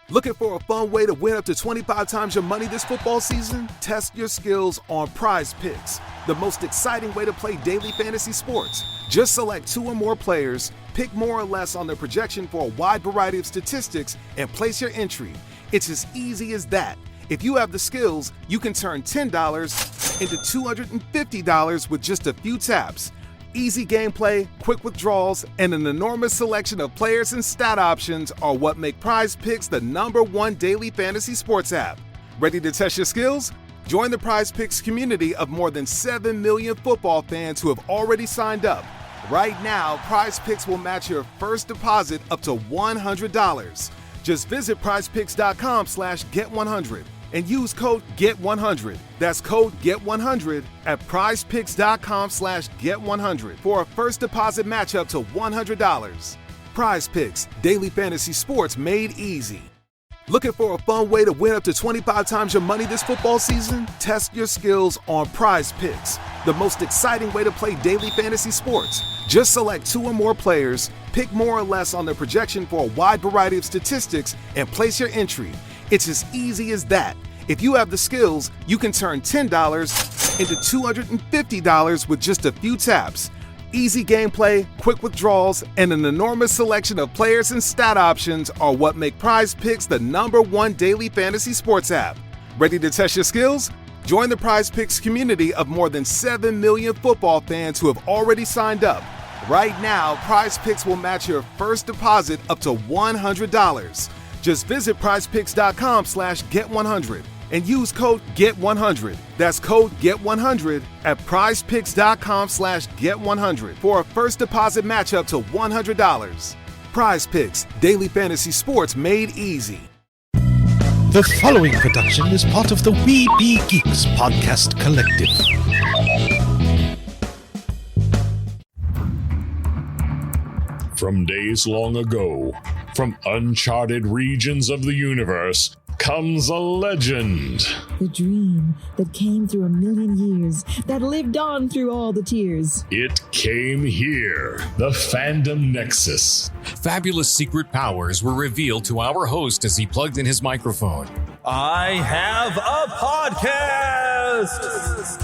Looking for a fun way to win up to 25 times your money this football season? Test your skills on Prize Picks, the most exciting way to play daily fantasy sports. Just select 2 or more players, pick more or less on their projection for a wide variety of statistics, and place your entry. It's as easy as that. If you have the skills, you can turn $10 into $250 with just a few taps. Easy gameplay, quick withdrawals, and an enormous selection of players and stat options are what make Prize Picks the #1 daily fantasy sports app. Ready to test your skills? Join the Prize Picks community of more than 7 million football fans who have already signed up. Right now, Prize Picks will match your first deposit up to $100. Just visit prizepicks.com/get100 and use code GET100. That's code GET100 at prizepicks.com/get100 for a first deposit match up to $100. Prize Picks, daily fantasy sports made easy. Looking for a fun way to win up to 25 times your money this football season? Test your skills on Prize Picks, the most exciting way to play daily fantasy sports. Just select 2 or more players, pick more or less on their projection for a wide variety of statistics, and place your entry. It's as easy as that. If you have the skills, you can turn $10 into $250 with just a few taps. Easy gameplay, quick withdrawals, and an enormous selection of players and stat options are what make Prize Picks the #1 daily fantasy sports app. Ready to test your skills? Join the Prize Picks community of more than 7 million football fans who have already signed up. Right now, Prize Picks will match your first deposit up to $100. Just visit prizepicks.com/get100 and use code GET100. That's code GET100 at prizepicks.com/get100 for a first deposit match up to $100. Prize Picks, daily fantasy sports made easy. The following production is part of the We Be Geeks podcast collective. From days long ago, from uncharted regions of the universe, comes a legend. The dream that came through a million years, that lived on through all the tears. It came here, the Fandom Nexus. Fabulous secret powers were revealed to our host as he plugged in his microphone. I have a podcast!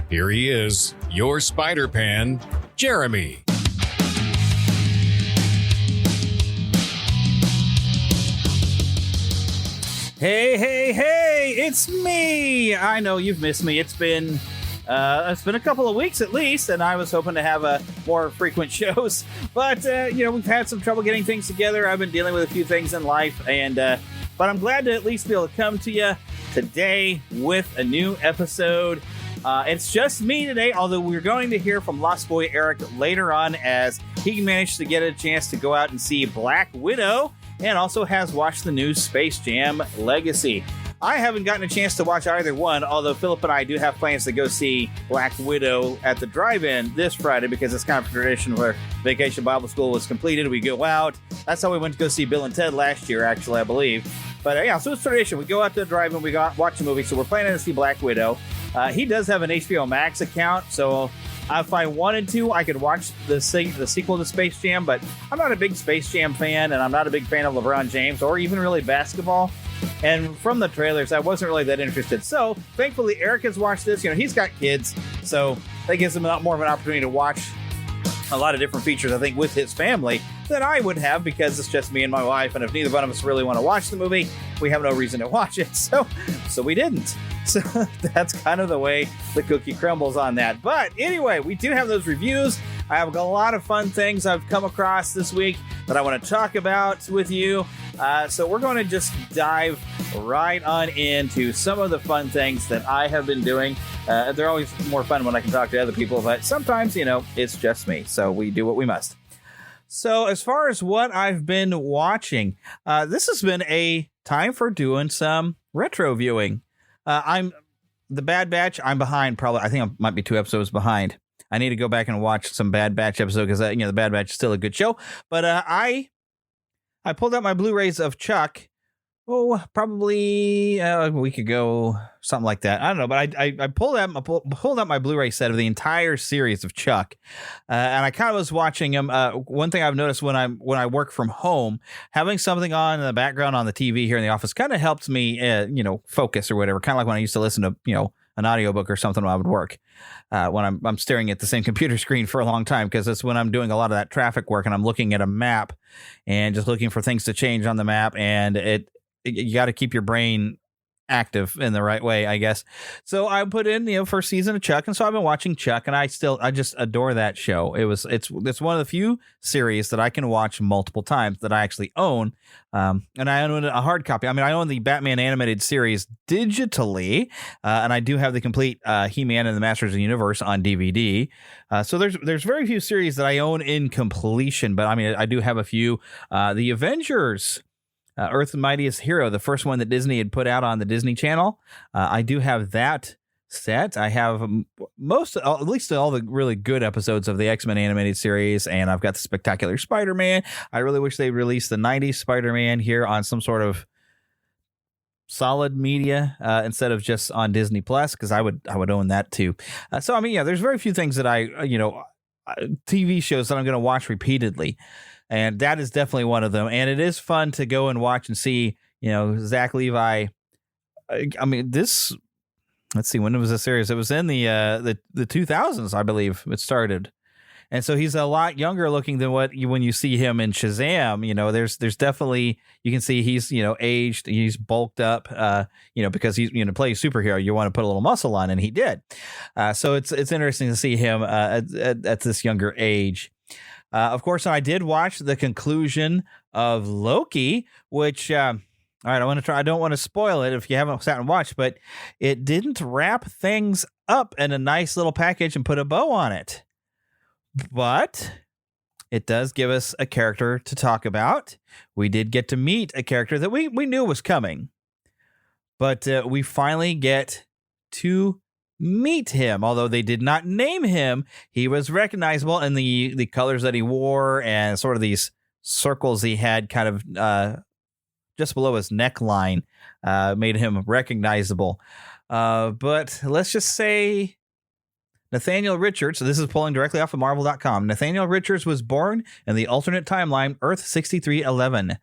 Here he is, your Spider-Pan, Jeremy. Hey, it's me! I know you've missed me. It's been a couple of weeks at least, and I was hoping to have more frequent shows. But, we've had some trouble getting things together. I've been dealing with a few things in life, but I'm glad to at least be able to come to you today with a new episode. It's just me today, although we're going to hear from Lost Boy Eric later on as he managed to get a chance to go out and see Black Widow, and also has watched the new Space Jam Legacy. I haven't gotten a chance to watch either one, although Philip and I do have plans to go see Black Widow at the drive-in this Friday because it's kind of a tradition where Vacation Bible School was completed. We go out. That's how we went to go see Bill and Ted last year, actually, I believe. But yeah, so it's tradition. We go out to the drive-in, we watch a movie, so we're planning to see Black Widow. He does have an HBO Max account, so if I wanted to, I could watch the sequel to Space Jam, but I'm not a big Space Jam fan, and I'm not a big fan of LeBron James, or even really basketball. And from the trailers, I wasn't really that interested. So, thankfully, Eric has watched this. He's got kids, so that gives him a lot more of an opportunity to watch a lot of different features, I think, with his family than I would have, because it's just me and my wife, and if neither one of us really want to watch the movie, we have no reason to watch it, so we didn't. So that's kind of the way the cookie crumbles on that. But anyway, we do have those reviews. I have a lot of fun things I've come across this week that I want to talk about with you. So we're going to just dive right on into some of the fun things that I have been doing. They're always more fun when I can talk to other people, but sometimes, it's just me. So we do what we must. So as far as what I've been watching, this has been a time for doing some retro viewing. I'm the Bad Batch. I'm behind probably. I think I might be 2 episodes behind. I need to go back and watch some Bad Batch episode because the Bad Batch is still a good show. But I pulled out my Blu-rays of Chuck, Probably a week ago, something like that. I don't know, but I pulled out my Blu-ray set of the entire series of Chuck, and I kind of was watching them. One thing I've noticed when I work from home, having something on in the background on the TV here in the office kind of helps me, focus or whatever. Kind of like when I used to listen to an audiobook or something while I would work, when I'm staring at the same computer screen for a long time, because it's when I'm doing a lot of that traffic work and I'm looking at a map and just looking for things to change on the map, and you got to keep your brain active in the right way, I guess. So I put in first season of Chuck, and so I've been watching Chuck, and I just adore that show. It's one of the few series that I can watch multiple times that I actually own, and I own a hard copy. I mean, I own the Batman animated series digitally, and I do have the complete He-Man and the Masters of the Universe on DVD. So there's very few series that I own in completion, but I mean, I do have a few. The Avengers. Earth's Mightiest Hero, the first one that Disney had put out on the Disney Channel. I do have that set. I have at least all the really good episodes of the X-Men animated series, and I've got the Spectacular Spider-Man. I really wish they released the 90s Spider-Man here on some sort of solid media instead of just on Disney Plus, because I would own that too. So I mean, there's very few things that TV shows that I'm going to watch repeatedly. And that is definitely one of them. And it is fun to go and watch and see, Zach Levi. I mean, let's see, when was the series? It was in the 2000s, I believe it started. And so he's a lot younger looking than when you see him in Shazam. There's definitely, you can see he's, aged, he's bulked up, because he's, play a superhero, you want to put a little muscle on, and he did. So it's interesting to see him at this younger age. Of course, I did watch the conclusion of Loki, which, all right, I don't want to spoil it if you haven't sat and watched, but it didn't wrap things up in a nice little package and put a bow on it. But it does give us a character to talk about. We did get to meet a character that we knew was coming, but we finally get to meet him. Although they did not name him, he was recognizable in the colors that he wore and sort of these circles he had kind of just below his neckline made him recognizable. But let's just say Nathaniel Richards, so this is pulling directly off of Marvel.com. Nathaniel Richards was born in the alternate timeline Earth 6311,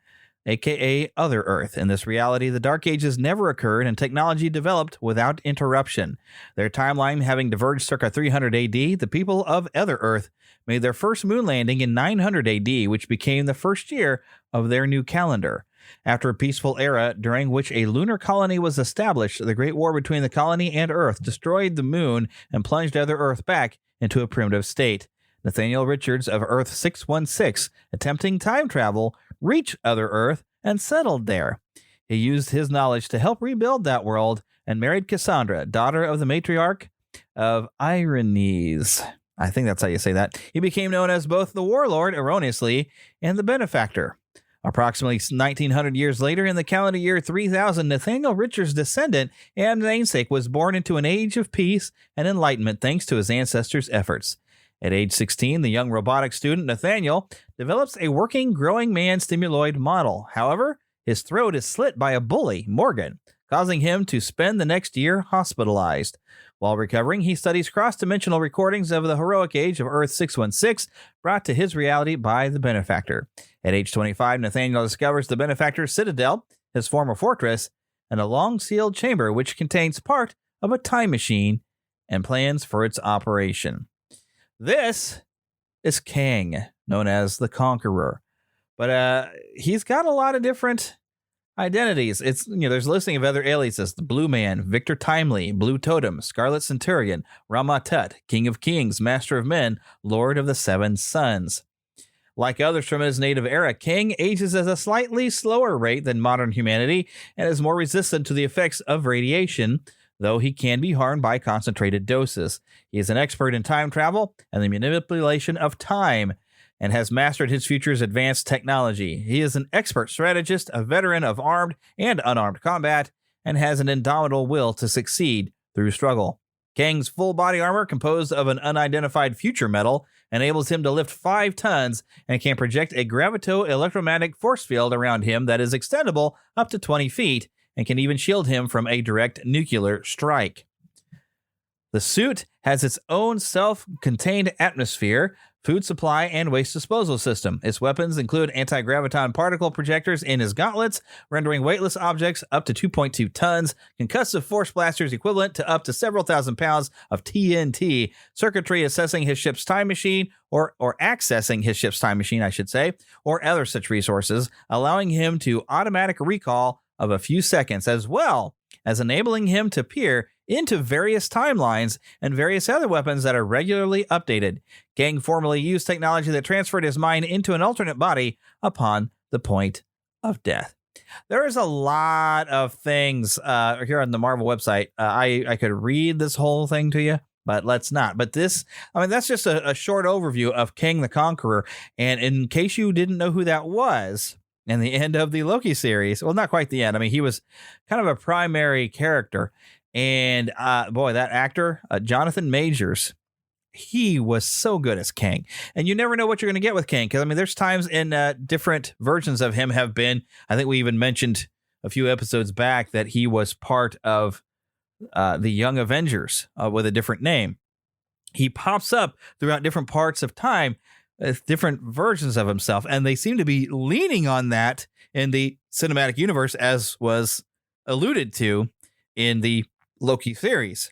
aka Other Earth. In this reality, the Dark Ages never occurred and technology developed without interruption. Their timeline having diverged circa 300 AD, the people of Other Earth made their first moon landing in 900 AD, which became the first year of their new calendar. After a peaceful era during which a lunar colony was established, the Great War between the colony and Earth destroyed the moon and plunged Other Earth back into a primitive state. Nathaniel Richards of Earth 616, attempting time travel, reached Other Earth and settled there. He used his knowledge to help rebuild that world and married Cassandra, daughter of the matriarch of Irenes. I think that's how you say that. He became known as both the Warlord, erroneously, and the Benefactor. Approximately 1900 years later, in the calendar year 3000, Nathaniel Richards' descendant and namesake was born into an age of peace and enlightenment thanks to his ancestors' efforts. At age 16, the young robotics student Nathaniel develops a working growing man stimuloid model. However, his throat is slit by a bully, Morgan, causing him to spend the next year hospitalized. While recovering, he studies cross-dimensional recordings of the heroic age of Earth 616, brought to his reality by the Benefactor. At age 25, Nathaniel discovers the Benefactor's citadel, his former fortress, and a long-sealed chamber which contains part of a time machine and plans for its operation. This is Kang, known as the Conqueror. But he's got a lot of different identities. It's, there's a listing of other aliases: the Blue Man, Victor Timely, Blue Totem, Scarlet Centurion, Rama-Tut, King of Kings, Master of Men, Lord of the Seven Suns. Like others from his native era, Kang ages at a slightly slower rate than modern humanity and is more resistant to the effects of radiation, though he can be harmed by concentrated doses. He is an expert in time travel and the manipulation of time, and has mastered his future's advanced technology. He is an expert strategist, a veteran of armed and unarmed combat, and has an indomitable will to succeed through struggle. Kang's full body armor, composed of an unidentified future metal, enables him to lift 5 tons and can project a gravito-electromagnetic force field around him that is extendable up to 20 feet and can even shield him from a direct nuclear strike. The suit has its own self-contained atmosphere, food supply, and waste disposal system. Its weapons include anti-graviton particle projectors in his gauntlets, rendering weightless objects up to 2.2 tons, concussive force blasters equivalent to up to several thousand pounds of TNT, circuitry assessing his ship's time machine, or accessing his ship's time machine, I should say, or other such resources, allowing him to automatic recall of a few seconds, as well as enabling him to peer into various timelines and various other weapons that are regularly updated. Kang formerly used technology that transferred his mind into an alternate body upon the point of death. There is a lot of things here on the Marvel website. I could read this whole thing to you, but let's not. But this, that's just a short overview of Kang the Conqueror. And in case you didn't know who that was, in the end of the Loki series, well, not quite the end. He was kind of a primary character. And boy, that actor, Jonathan Majors, he was so good as Kang. And you never know what you're going to get with Kang. Because, there's times in different versions of him have been, I think we even mentioned a few episodes back that he was part of the Young Avengers with a different name. He pops up throughout different parts of time, different versions of himself. And they seem to be leaning on that in the cinematic universe, as was alluded to in the Loki series.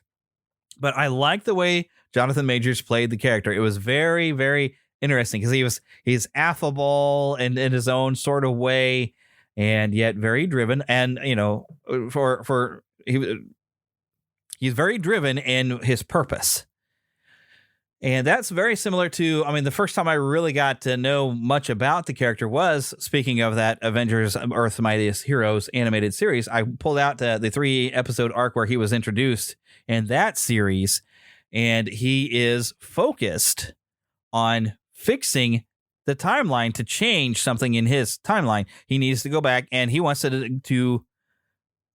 But I like the way Jonathan Majors played the character. It was very, very interesting because he's affable and in his own sort of way, and yet very driven. And he's very driven in his purpose. And that's very similar to, the first time I really got to know much about the character was, speaking of that Avengers Earth's Mightiest Heroes animated series, I pulled out the 3-episode arc where he was introduced in that series, and he is focused on fixing the timeline to change something in his timeline. He needs to go back, and he wants to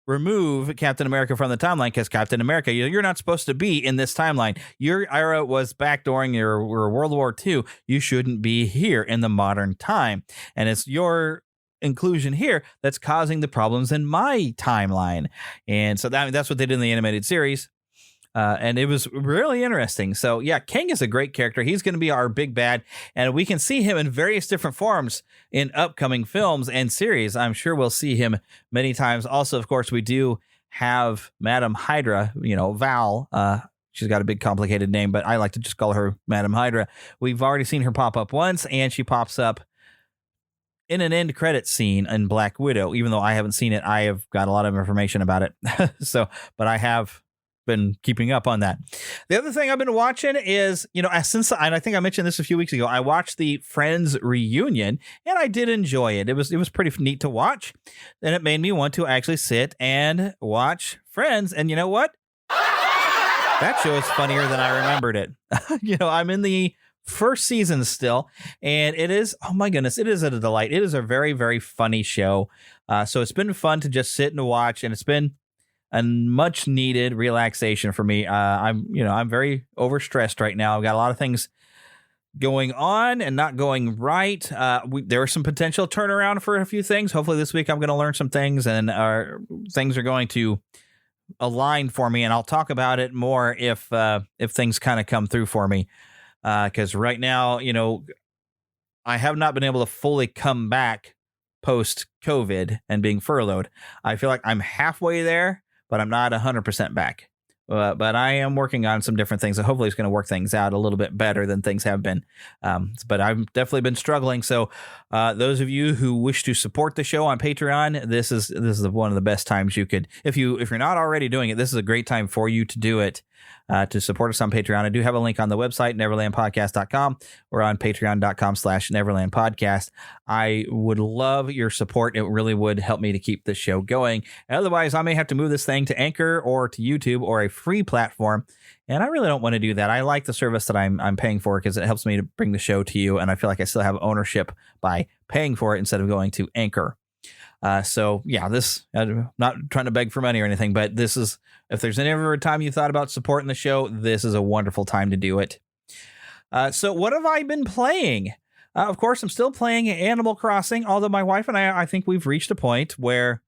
remove Captain America from the timeline because Captain America, you're not supposed to be in this timeline. Your era was back during your World War II. You shouldn't be here in the modern time. And it's your inclusion here that's causing the problems in my timeline. And so that's what they did in the animated series. And it was really interesting. So, yeah, Kang is a great character. He's going to be our big bad, and we can see him in various different forms in upcoming films and series. I'm sure we'll see him many times. Also, of course, we do have Madam Hydra, Val. She's got a big complicated name, but I like to just call her Madam Hydra. We've already seen her pop up once, and she pops up in an end credit scene in Black Widow. Even though I haven't seen it, I have got a lot of information about it. But I have been keeping up on that. The other thing I've been watching is, since I think I mentioned this a few weeks ago, I watched the Friends reunion, and I did enjoy it. It was pretty neat to watch, and it made me want to actually sit and watch Friends. And you know what? That show is funnier than I remembered it. I'm in the first season still, and it is, oh my goodness, it is a delight. It is a very, very funny show. So it's been fun to just sit and watch, and it's been a much needed relaxation for me. I'm very overstressed right now. I've got a lot of things going on and not going right. There was some potential turnaround for a few things. Hopefully this week I'm going to learn some things, and things are going to align for me. And I'll talk about it more if things kind of come through for me. Because right now, I have not been able to fully come back post COVID and being furloughed. I feel like I'm halfway there, but I'm not 100% back. But I am working on some different things. So hopefully it's going to work things out a little bit better than things have been. But I've definitely been struggling. So those of you who wish to support the show on Patreon, this is one of the best times you could, if you're not already doing it, this is a great time for you to do it. To support us on Patreon. I do have a link on the website, neverlandpodcast.com, or on patreon.com/neverlandpodcast. I would love your support. It really would help me to keep this show going. Otherwise, I may have to move this thing to Anchor or to YouTube or a free platform. And I really don't want to do that. I like the service that I'm paying for because it helps me to bring the show to you. And I feel like I still have ownership by paying for it instead of going to Anchor. So yeah, I'm not trying to beg for money or anything, but this is, if there's ever a time you thought about supporting the show, this is a wonderful time to do it. So what have I been playing? Of course, I'm still playing Animal Crossing, although my wife and I think we've reached a point where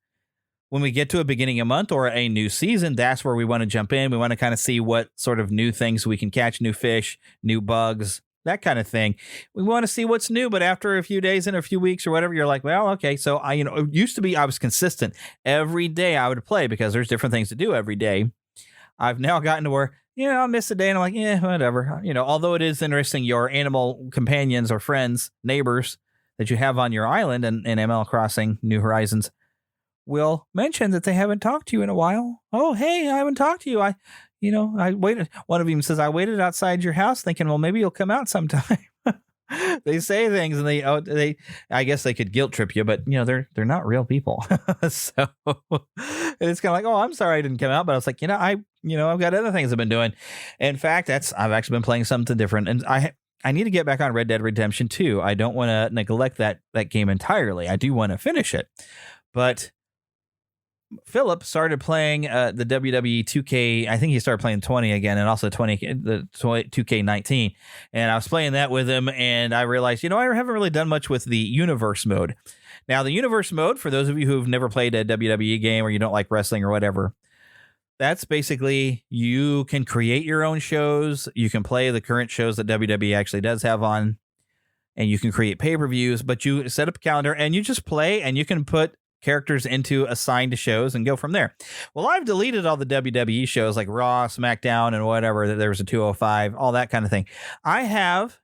when we get to a beginning of month or a new season, that's where we want to jump in. We want to kind of see what sort of new things we can catch, new fish, new bugs, that kind of thing. We want to see what's new, but after a few days and a few weeks or whatever, you're like, well, okay. So it used to be I was consistent. Every day I would play because there's different things to do every day. I've now gotten to where, I'll miss a day and I'm like, yeah, whatever. Although it is interesting, your animal companions or friends, neighbors that you have on your island in Animal Crossing New Horizons will mention that they haven't talked to you in a while. Oh, hey, I haven't talked to you. I waited. One of them says, I waited outside your house thinking, well, maybe you'll come out sometime. They say things and they I guess they could guilt trip you, but they're not real people. So it's kind of like, oh, I'm sorry I didn't come out, but I was like, I've got other things I've been doing. In fact, I've actually been playing something different, and I need to get back on Red Dead Redemption 2. I don't want to neglect that game entirely. I do want to finish it, but Philip started playing the WWE 2K. I think he started playing 20 again, and also 2K19. And I was playing that with him, and I realized, I haven't really done much with the universe mode. Now, the universe mode, for those of you who've never played a WWE game or you don't like wrestling or whatever, that's basically you can create your own shows. You can play the current shows that WWE actually does have on, and you can create pay-per-views, but you set up a calendar and you just play, and you can put characters into assigned shows and go from there. Well, I've deleted all the WWE shows like Raw, SmackDown, and whatever. There was a 205, all that kind of thing. I have,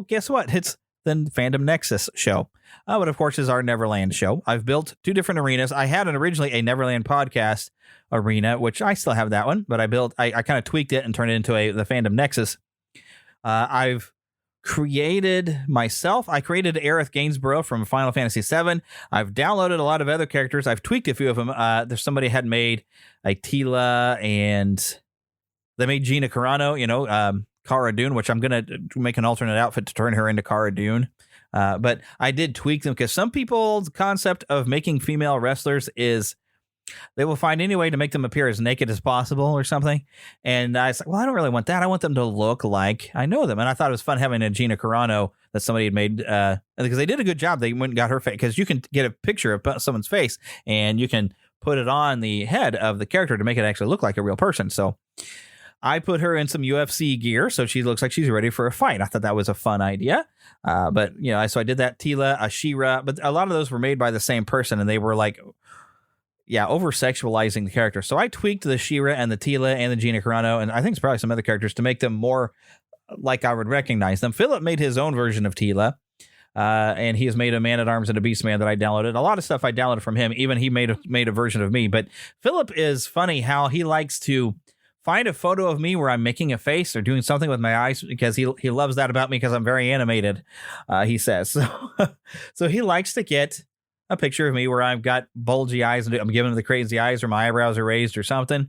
guess what? It's the Fandom Nexus show. But of course is our Neverland show. I've built 2 different arenas. I had originally a Neverland podcast arena, which I still have that one, but I kind of tweaked it and turned it into the Fandom Nexus. I've created myself. I created Aerith Gainsborough from Final Fantasy VII. I've downloaded a lot of other characters. I've tweaked a few of them. There's somebody had made a Tila, and they made Gina Carano, Cara Dune, which I'm going to make an alternate outfit to turn her into Cara Dune. But I did tweak them because some people's concept of making female wrestlers is they will find any way to make them appear as naked as possible or something. And I was like, well, I don't really want that. I want them to look like I know them. And I thought it was fun having a Gina Carano that somebody had made because they did a good job. They went and got her face, because you can get a picture of someone's face and you can put it on the head of the character to make it actually look like a real person. So I put her in some UFC gear, so she looks like she's ready for a fight. I thought that was a fun idea. But so I did that. Tila, Ashira, but a lot of those were made by the same person, and they were like, over-sexualizing the character. So I tweaked the Shira and the Tila and the Gina Carano, and I think it's probably some other characters to make them more like I would recognize them. Philip made his own version of Tila, and he has made a Man-at-Arms and a Beastman that I downloaded. A lot of stuff I downloaded from him. Even he made a version of me. But Philip is funny how he likes to find a photo of me where I'm making a face or doing something with my eyes, because he loves that about me because I'm very animated, he says. So he likes to get a picture of me where I've got bulgy eyes and I'm giving him the crazy eyes, or my eyebrows are raised or something.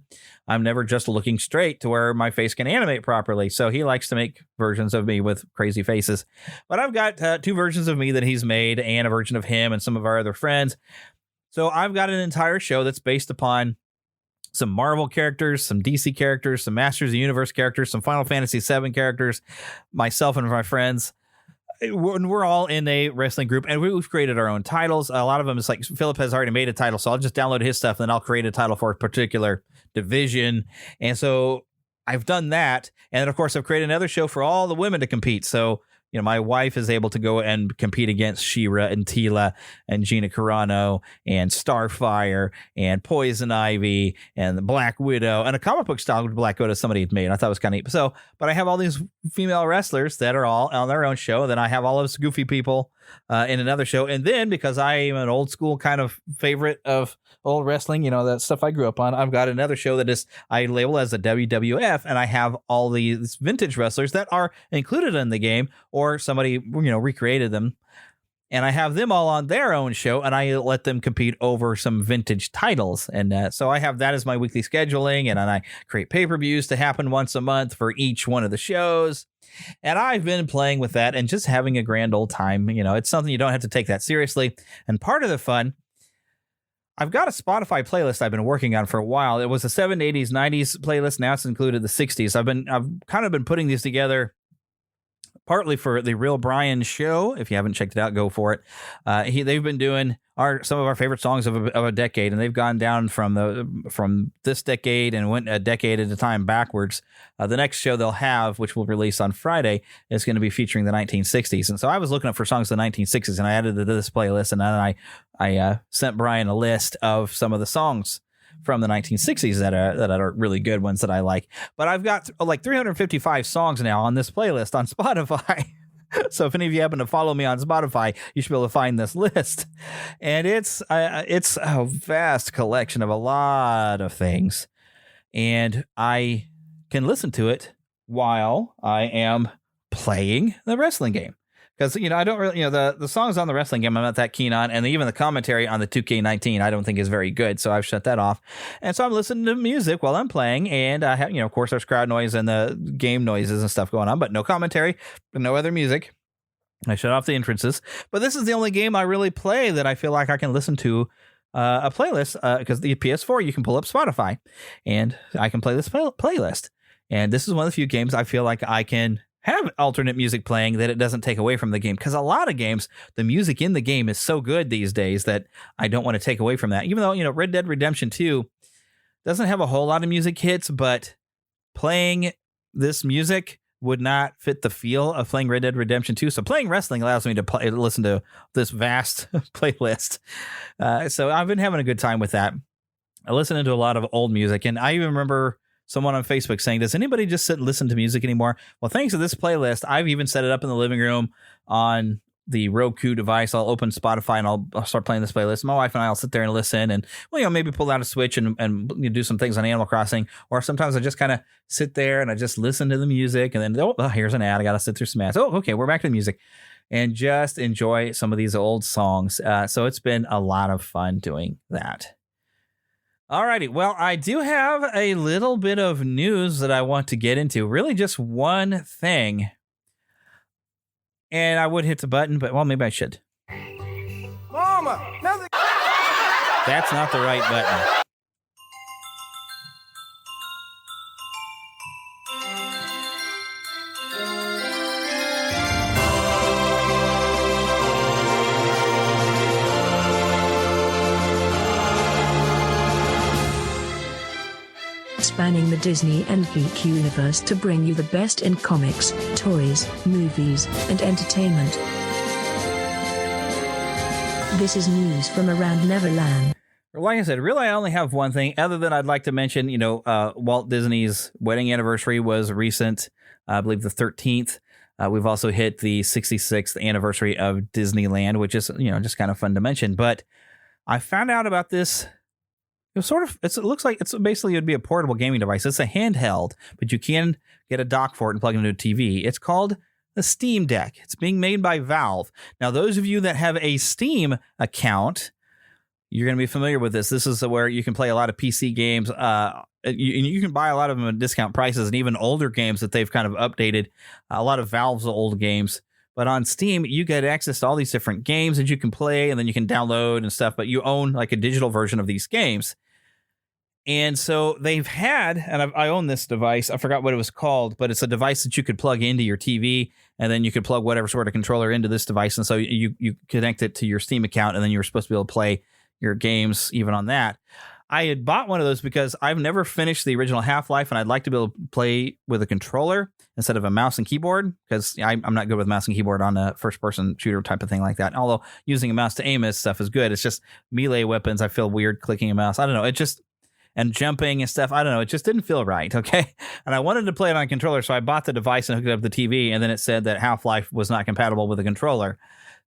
I'm never just looking straight to where my face can animate properly. So he likes to make versions of me with crazy faces. But I've got 2 versions of me that he's made, and a version of him and some of our other friends. So I've got an entire show that's based upon some Marvel characters, some DC characters, some Masters of the Universe characters, some Final Fantasy VII characters, myself and my friends. We're all in a wrestling group, and we've created our own titles. A lot of them is like Philip has already made a title, so I'll just download his stuff, and then I'll create a title for a particular division. And so I've done that. And then, of course, I've created another show for all the women to compete. So, my wife is able to go and compete against She-Ra and Tila and Gina Carano and Starfire and Poison Ivy and the Black Widow, and a comic book style Black Widow somebody had made. I thought it was kind of neat. So, but I have all these female wrestlers that are all on their own show. Then I have all of those goofy people in another show. And then, because I am an old school kind of favorite of old wrestling, that stuff I grew up on, I've got another show that is I label as a WWF, and I have all these vintage wrestlers that are included in the game, or somebody recreated them, and I have them all on their own show, and I let them compete over some vintage titles. And so I have that as my weekly scheduling, and I create pay-per-views to happen once a month for each one of the shows. And I've been playing with that and just having a grand old time. It's something you don't have to take that seriously. And part of the fun I've got a Spotify playlist I've been working on for a while. It was a 70s, 90s playlist. Now it's included the 60s. I've kind of been putting these together partly for the Real Brian show. If you haven't checked it out, go for it. They've been doing some of our favorite songs of a decade, and they've gone down from this decade and went a decade at a time backwards. The next show they'll have, which will release on Friday, is going to be featuring the 1960s. And so I was looking up for songs of the 1960s, and I added it to this playlist, and then I sent Brian a list of some of the songs from the 1960s that are really good ones that I like. But I've got like 355 songs now on this playlist on Spotify. So if any of you happen to follow me on Spotify, you should be able to find this list. And it's a vast collection of a lot of things. And I can listen to it while I am playing the wrestling game. Because, I don't really, the songs on the wrestling game I'm not that keen on. And even the commentary on the 2K19 I don't think is very good. So I've shut that off. And so I'm listening to music while I'm playing. And I have, of course, there's crowd noise and the game noises and stuff going on. But no commentary, no other music. I shut off the entrances. But this is the only game I really play that I feel like I can listen to a playlist. Because the PS4, you can pull up Spotify. And I can play this playlist. And this is one of the few games I feel like I can have alternate music playing that it doesn't take away from the game. Because a lot of games, the music in the game is so good these days that I don't want to take away from that. Even though, Red Dead Redemption 2 doesn't have a whole lot of music hits, but playing this music would not fit the feel of playing Red Dead Redemption 2. So playing wrestling allows me to listen to this vast playlist. So I've been having a good time with that. I listen to a lot of old music, and I even remember someone on Facebook saying, does anybody just sit and listen to music anymore? Well, thanks to this playlist, I've even set it up in the living room on the Roku device. I'll open Spotify and I'll start playing this playlist. My wife and I will sit there and listen and, maybe pull out a Switch and do some things on Animal Crossing. Or sometimes I just kind of sit there and I just listen to the music, and then, here's an ad. I got to sit through some ads. Oh, okay, we're back to the music. And just enjoy some of these old songs. So it's been a lot of fun doing that. Alrighty, well, I do have a little bit of news that I want to get into. Really just one thing. And I would hit the button, but, maybe I should. Mama! Nothing. That's not the right button. Spanning the Disney and geek universe to bring you the best in comics, toys, movies, and entertainment. This is news from around Neverland. Like I said, really I only have one thing, other than I'd like to mention, Walt Disney's wedding anniversary was recent, I believe the 13th. We've also hit the 66th anniversary of Disneyland, which is, just kind of fun to mention. But I found out about this. It looks like it would be a portable gaming device. It's a handheld, but you can get a dock for it and plug it into a TV. It's called the Steam Deck. It's being made by Valve. Now, those of you that have a Steam account, you're going to be familiar with this. This is where you can play a lot of PC games. You can buy a lot of them at discount prices, and even older games that they've kind of updated. A lot of Valve's old games. But on Steam, you get access to all these different games that you can play, and then you can download and stuff. But you own like a digital version of these games. And so they've had, and I own this device. I forgot what it was called, but it's a device that you could plug into your TV, and then you could plug whatever sort of controller into this device. And so you connect it to your Steam account, and then you're supposed to be able to play your games even on that. I had bought one of those because I've never finished the original Half-Life, and I'd like to be able to play with a controller instead of a mouse and keyboard, because I'm not good with mouse and keyboard on a first-person shooter type of thing like that. Although using a mouse to aim at stuff is good. It's just melee weapons. I feel weird clicking a mouse. I don't know. It just... and jumping and stuff. I don't know. It just didn't feel right. Okay. And I wanted to play it on a controller. So I bought the device and hooked it up to the TV. And then it said that Half-Life was not compatible with a controller.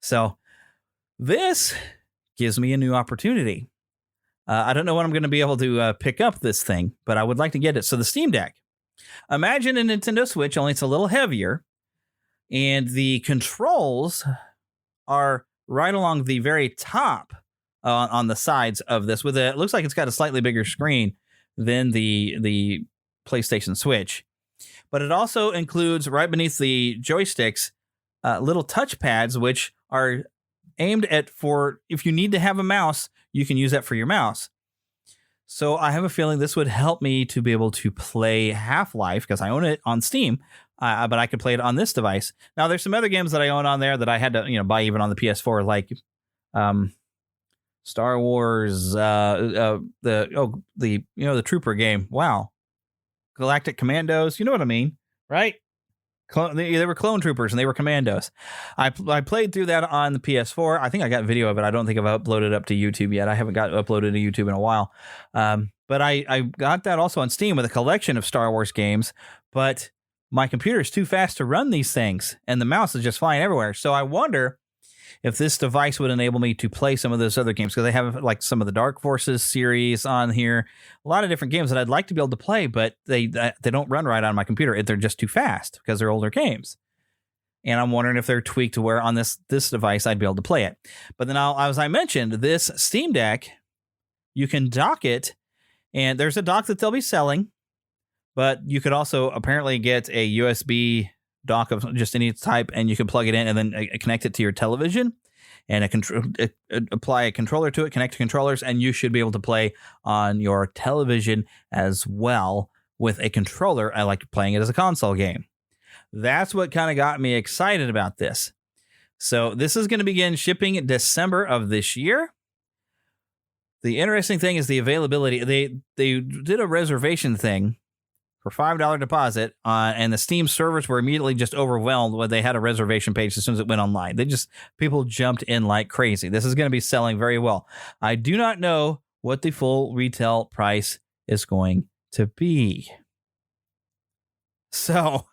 So this gives me a new opportunity. I don't know when I'm going to be able to pick up this thing, but I would like to get it. So the Steam Deck, imagine a Nintendo Switch, only it's a little heavier. And the controls are right along the very top on the sides of this, it looks like it's got a slightly bigger screen than the PlayStation Switch. But it also includes, right beneath the joysticks, little touch pads, which are aimed at for if you need to have a mouse, you can use that for your mouse. So I have a feeling this would help me to be able to play Half-Life because I own it on Steam, but I could play it on this device. Now, there's some other games that I own on there that I had to, buy even on the PS4, like Star Wars, the Trooper game. Wow, Galactic Commandos. You know what I mean, right? They were clone troopers and they were commandos. I played through that on the PS4. I think I got video of it. I don't think I've uploaded it up to YouTube yet. I haven't got uploaded to YouTube in a while. But I got that also on Steam with a collection of Star Wars games. But my computer is too fast to run these things, and the mouse is just flying everywhere. So I wonder if this device would enable me to play some of those other games, because they have like some of the Dark Forces series on here, a lot of different games that I'd like to be able to play, but they don't run right on my computer. They're just too fast because they're older games. And I'm wondering if they're tweaked to where on this device I'd be able to play it. But then as I mentioned, this Steam Deck, you can dock it, and there's a dock that they'll be selling, but you could also apparently get a USB dock of just any type, and you can plug it in and then connect it to your television and apply a controller to it, connect to controllers, and you should be able to play on your television as well with a controller. I like playing it as a console game. That's what kind of got me excited about this. So this is going to begin shipping in December of this year. The interesting thing is the availability. They did a reservation thing for $5 deposit, and the Steam servers were immediately just overwhelmed when they had a reservation page as soon as it went online. People jumped in like crazy. This is going to be selling very well. I do not know what the full retail price is going to be. So,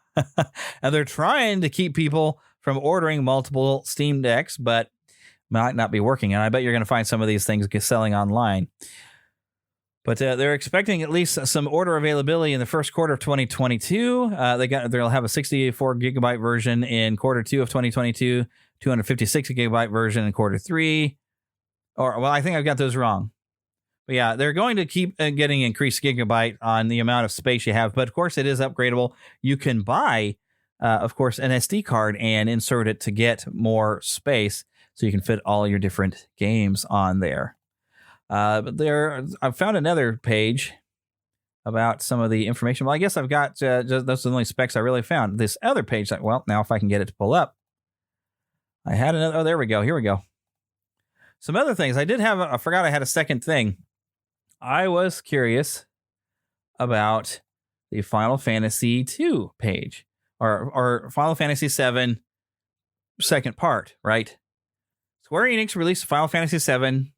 and they're trying to keep people from ordering multiple Steam Decks, but might not be working. And I bet you're going to find some of these things selling online. But they're expecting at least some order availability in the first quarter of 2022. They'll have a 64 gigabyte version in quarter 2 of 2022, 256 gigabyte version in quarter 3. I think I've got those wrong. But yeah, they're going to keep getting increased gigabyte on the amount of space you have. But of course, it is upgradable. You can buy, of course, an SD card and insert it to get more space, so you can fit all your different games on there. But I found another page about some of the information. Well, I guess I've got those are the only specs I really found. This other page, now if I can get it to pull up, I had another. Oh, there we go. Here we go. Some other things I did have. I forgot I had a second thing. I was curious about the Final Fantasy II page or Final Fantasy VII second part. Right? Square Enix released Final Fantasy VII.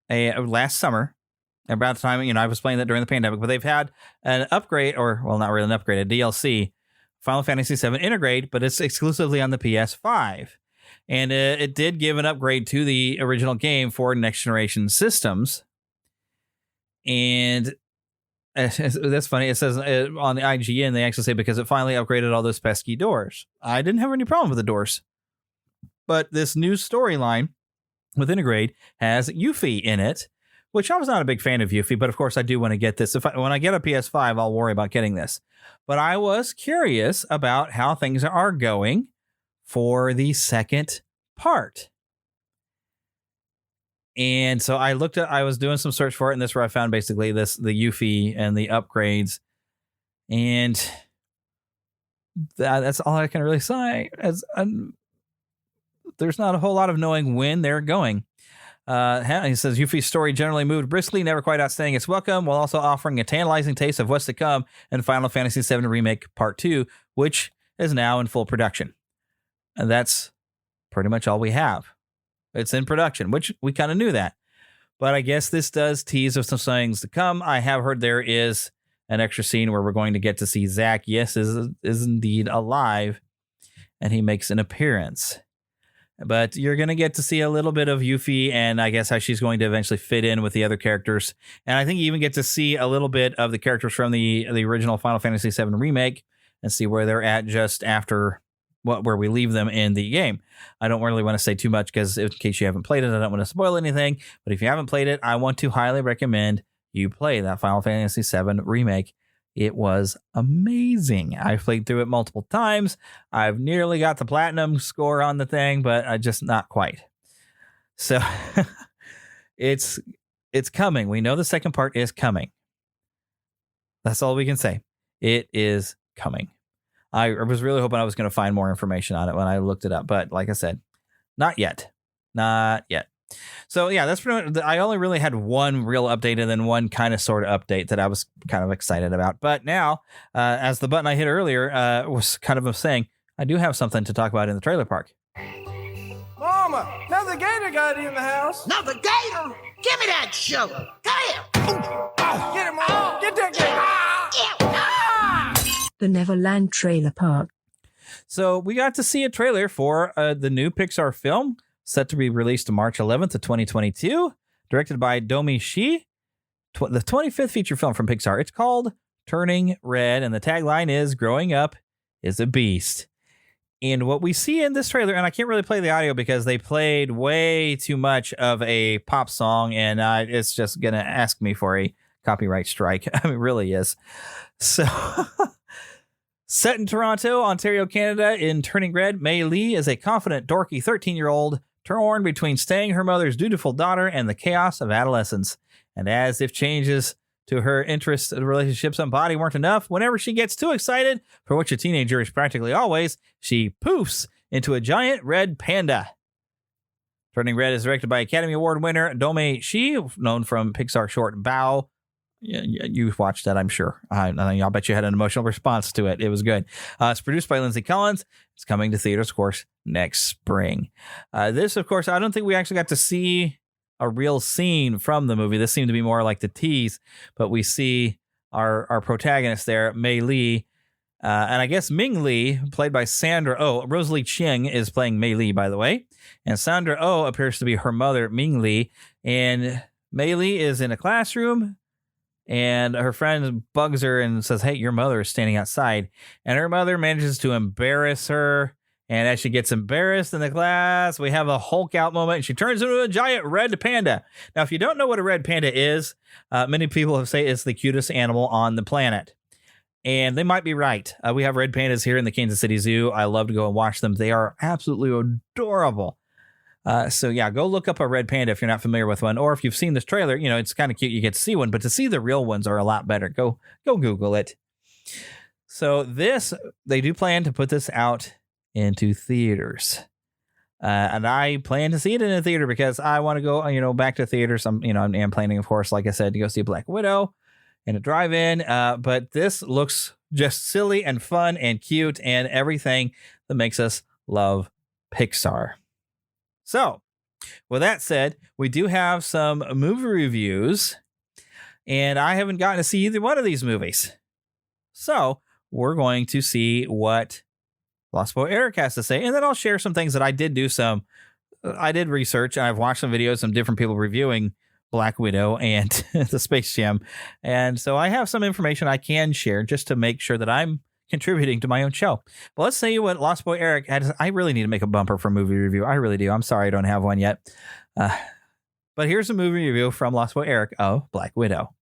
Last summer, about the time, I was playing that during the pandemic, but they've had an upgrade, not really an upgrade, a DLC, Final Fantasy VII Integrate, but it's exclusively on the PS5. And it did give an upgrade to the original game for next generation systems. And that's funny. It says on the IGN, they actually say because it finally upgraded all those pesky doors. I didn't have any problem with the doors. But this new storyline with Integrate has Yuffie in it, which I was not a big fan of Yuffie, but of course I do want to get this. When I get a PS5, I'll worry about getting this. But I was curious about how things are going for the second part. And so I was doing some search for it, and this is where I found basically the Yuffie and the upgrades. And that's all I can really say. There's not a whole lot of knowing when they're going. He says, Yuffie's story generally moved briskly, never quite outstaying its welcome, while also offering a tantalizing taste of what's to come in Final Fantasy VII Remake Part 2, which is now in full production. And that's pretty much all we have. It's in production, which we kind of knew that. But I guess this does tease of some things to come. I have heard there is an extra scene where we're going to get to see Zack, yes, is indeed alive, and he makes an appearance. But you're going to get to see a little bit of Yuffie and I guess how she's going to eventually fit in with the other characters. And I think you even get to see a little bit of the characters from the original Final Fantasy VII Remake and see where they're at just after where we leave them in the game. I don't really want to say too much because in case you haven't played it, I don't want to spoil anything. But if you haven't played it, I want to highly recommend you play that Final Fantasy VII Remake. It was amazing. I've played through it multiple times. I've nearly got the platinum score on the thing, but I just not quite. So it's coming. We know the second part is coming. That's all we can say. It is coming. I was really hoping I was going to find more information on it when I looked it up, but like I said, not yet. Not yet. So yeah, that's pretty much, I only really had one real update and then one kind of sort of update that I was kind of excited about. But now, as the button I hit earlier was kind of saying, I do have something to talk about in the trailer park. Mama, another gator got in the house. Another gator? Give me that sugar. Come here. Get him, Mom. Get that gator. The Neverland trailer park. So we got to see a trailer for the new Pixar film set to be released March 11th of 2022, directed by Domi Shi, the 25th feature film from Pixar. It's called Turning Red, and the tagline is "Growing Up is a Beast." And what we see in this trailer, and I can't really play the audio because they played way too much of a pop song, and it's just going to ask me for a copyright strike. I mean, it really is. So, set in Toronto, Ontario, Canada, in Turning Red, Mei Lee is a confident, dorky 13-year-old torn between staying her mother's dutiful daughter and the chaos of adolescence. And as if changes to her interests, relationships, and body weren't enough, whenever she gets too excited, for which a teenager is practically always, she poofs into a giant red panda. Turning Red is directed by Academy Award winner Domi Shi, known from Pixar short Bao. Yeah, you watched that, I'm sure. I'll bet you had an emotional response to it. It was good. It's produced by Lindsay Collins. It's coming to theaters, of course, next spring. This, of course, I don't think we actually got to see a real scene from the movie. This seemed to be more like the tease, but we see our protagonist there, Mei Lee, and I guess Ming Lee, played by Sandra Oh. Rosalie Ching is playing Mei Lee, by the way, and Sandra Oh appears to be her mother, Ming Lee, and Mei Lee is in a classroom, and her friend bugs her and says, "Hey, your mother is standing outside," and her mother manages to embarrass her. And as she gets embarrassed in the class, we have a Hulk out moment, and she turns into a giant red panda. Now, if you don't know what a red panda is, many people have said it's the cutest animal on the planet. And they might be right. We have red pandas here in the Kansas City Zoo. I love to go and watch them. They are absolutely adorable. So yeah, go look up a red panda if you're not familiar with one. Or if you've seen this trailer, you know, it's kind of cute. You get to see one, but to see the real ones are a lot better. Go Google it. So they do plan to put this out into theaters. And I plan to see it in a theater because I want to go, back to theaters. I'm planning, of course, like I said, to go see Black Widow in a drive-in. But this looks just silly and fun and cute and everything that makes us love Pixar. So with that said, we do have some movie reviews, and I haven't gotten to see either one of these movies. So we're going to see what Lost Boy Eric has to say, and then I'll share some things that I did do I did research. I've watched some videos, some different people reviewing Black Widow and the Space Jam. And so I have some information I can share just to make sure that I'm contributing to my own show. But let's see what Lost Boy Eric had. I really need to make a bumper for movie review. I really do. I'm sorry I don't have one yet. But here's a movie review from Lost Boy Eric of Black Widow.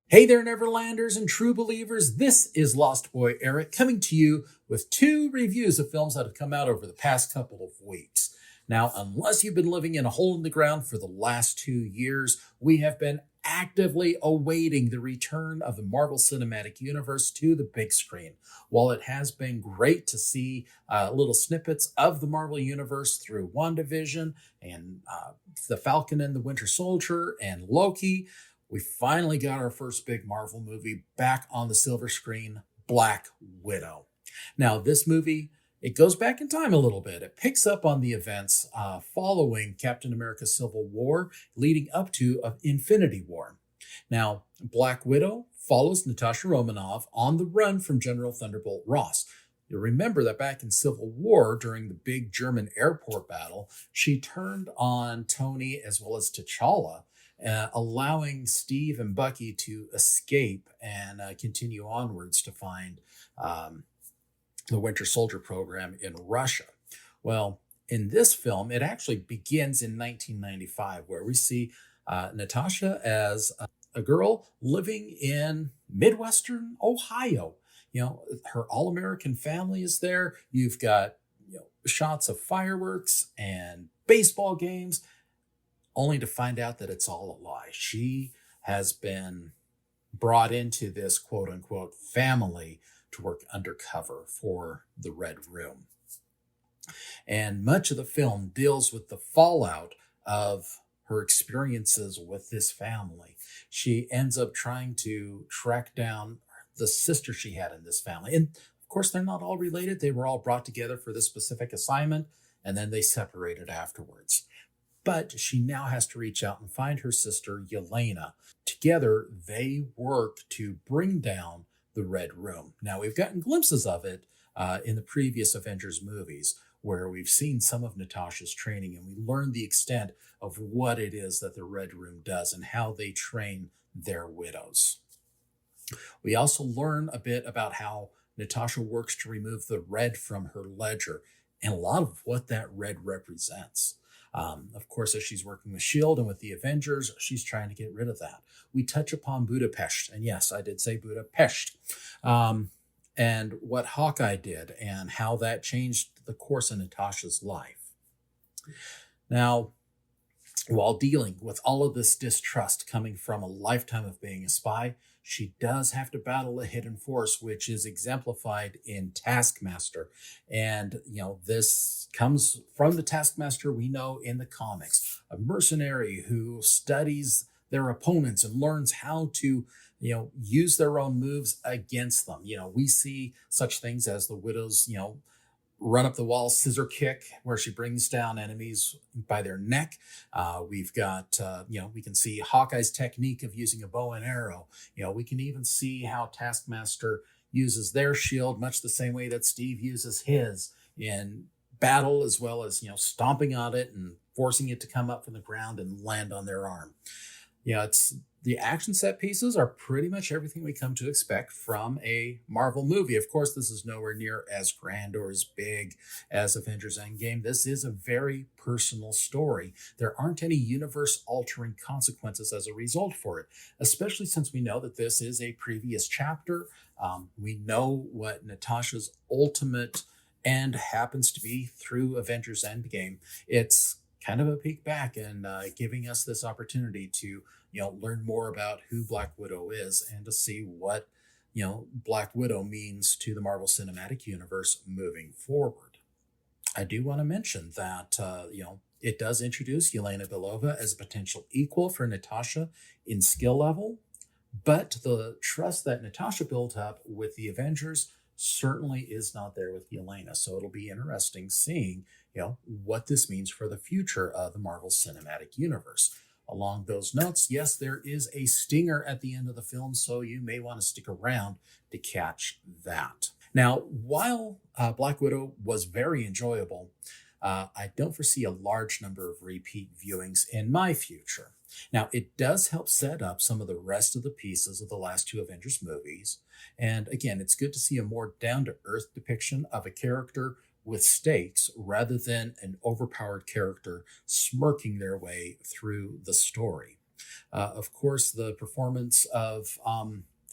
Hey there, Neverlanders and true believers. This is Lost Boy Eric coming to you with 2 reviews of films that have come out over the past couple of weeks. Now, unless you've been living in a hole in the ground for the last 2 years, we have been actively awaiting the return of the Marvel Cinematic Universe to the big screen. While it has been great to see little snippets of the Marvel Universe through WandaVision and The Falcon and the Winter Soldier and Loki, we finally got our first big Marvel movie back on the silver screen, Black Widow. Now, this movie, it goes back in time a little bit. It picks up on the events following Captain America Civil War, leading up to Infinity War. Now, Black Widow follows Natasha Romanoff on the run from General Thunderbolt Ross. You'll remember that back in Civil War, during the big German airport battle, she turned on Tony as well as T'Challa, allowing Steve and Bucky to escape and continue onwards to find the Winter Soldier program in Russia. Well, in this film, it actually begins in 1995, where we see Natasha as a girl living in Midwestern Ohio. Her all-American family is there. You've got shots of fireworks and baseball games. only to find out that it's all a lie. She has been brought into this quote-unquote family to work undercover for the Red Room. And much of the film deals with the fallout of her experiences with this family. She ends up trying to track down the sister she had in this family. And of course, they're not all related. They were all brought together for this specific assignment, and then they separated afterwards. But she now has to reach out and find her sister, Yelena. Together, they work to bring down the Red Room. Now, we've gotten glimpses of it in the previous Avengers movies, where we've seen some of Natasha's training, and we learn the extent of what it is that the Red Room does and how they train their widows. We also learn a bit about how Natasha works to remove the red from her ledger and a lot of what that red represents. Of course, as she's working with S.H.I.E.L.D. and with the Avengers, she's trying to get rid of that. We touch upon Budapest, and yes, I did say Budapest, and what Hawkeye did and how that changed the course of Natasha's life. Now, while dealing with all of this distrust coming from a lifetime of being a spy, she does have to battle a hidden force, which is exemplified in Taskmaster. And, this comes from the Taskmaster we know in the comics, a mercenary who studies their opponents and learns how to, use their own moves against them. We see such things as the Widow's, run up the wall scissor kick, where she brings down enemies by their neck. We've got, we can see Hawkeye's technique of using a bow and arrow. We can even see how Taskmaster uses their shield much the same way that Steve uses his in battle, as well as, stomping on it and forcing it to come up from the ground and land on their arm. It's the action set pieces are pretty much everything we come to expect from a Marvel movie. Of course, this is nowhere near as grand or as big as Avengers Endgame. This is a very personal story. There aren't any universe-altering consequences as a result for it, especially since we know that this is a previous chapter. We know what Natasha's ultimate end happens to be through Avengers Endgame. It's kind of a peek back and giving us this opportunity to learn more about who Black Widow is and to see what Black Widow means to the Marvel Cinematic Universe moving forward. I do want to mention that it does introduce Yelena Belova as a potential equal for Natasha in skill level, but the trust that Natasha built up with the Avengers certainly is not there with Yelena. So it'll be interesting seeing what this means for the future of the Marvel Cinematic Universe. Along those notes, yes, there is a stinger at the end of the film, so you may want to stick around to catch that. Now, while Black Widow was very enjoyable, I don't foresee a large number of repeat viewings in my future. Now, it does help set up some of the rest of the pieces of the last two Avengers movies. And again, it's good to see a more down-to-earth depiction of a character with stakes rather than an overpowered character smirking their way through the story. Of course, the performance of,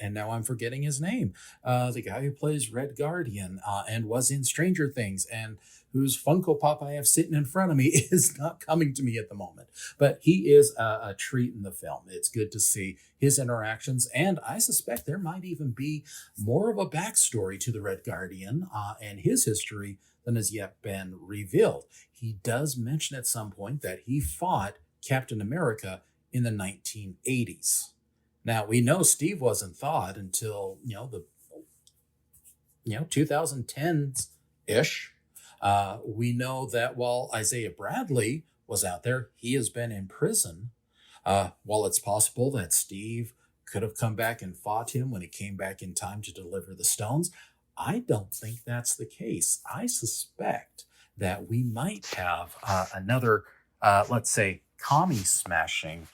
and now I'm forgetting his name, the guy who plays Red Guardian and was in Stranger Things and whose Funko Pop I have sitting in front of me is not coming to me at the moment. But he is a treat in the film. It's good to see his interactions, and I suspect there might even be more of a backstory to the Red Guardian and his history than has yet been revealed. He does mention at some point that he fought Captain America in the 1980s. Now, we know Steve wasn't thawed until, the 2010s-ish. We know that while Isaiah Bradley was out there, he has been in prison. While it's possible that Steve could have come back and fought him when he came back in time to deliver the stones, I don't think that's the case. I suspect that we might have another, let's say, commie smashing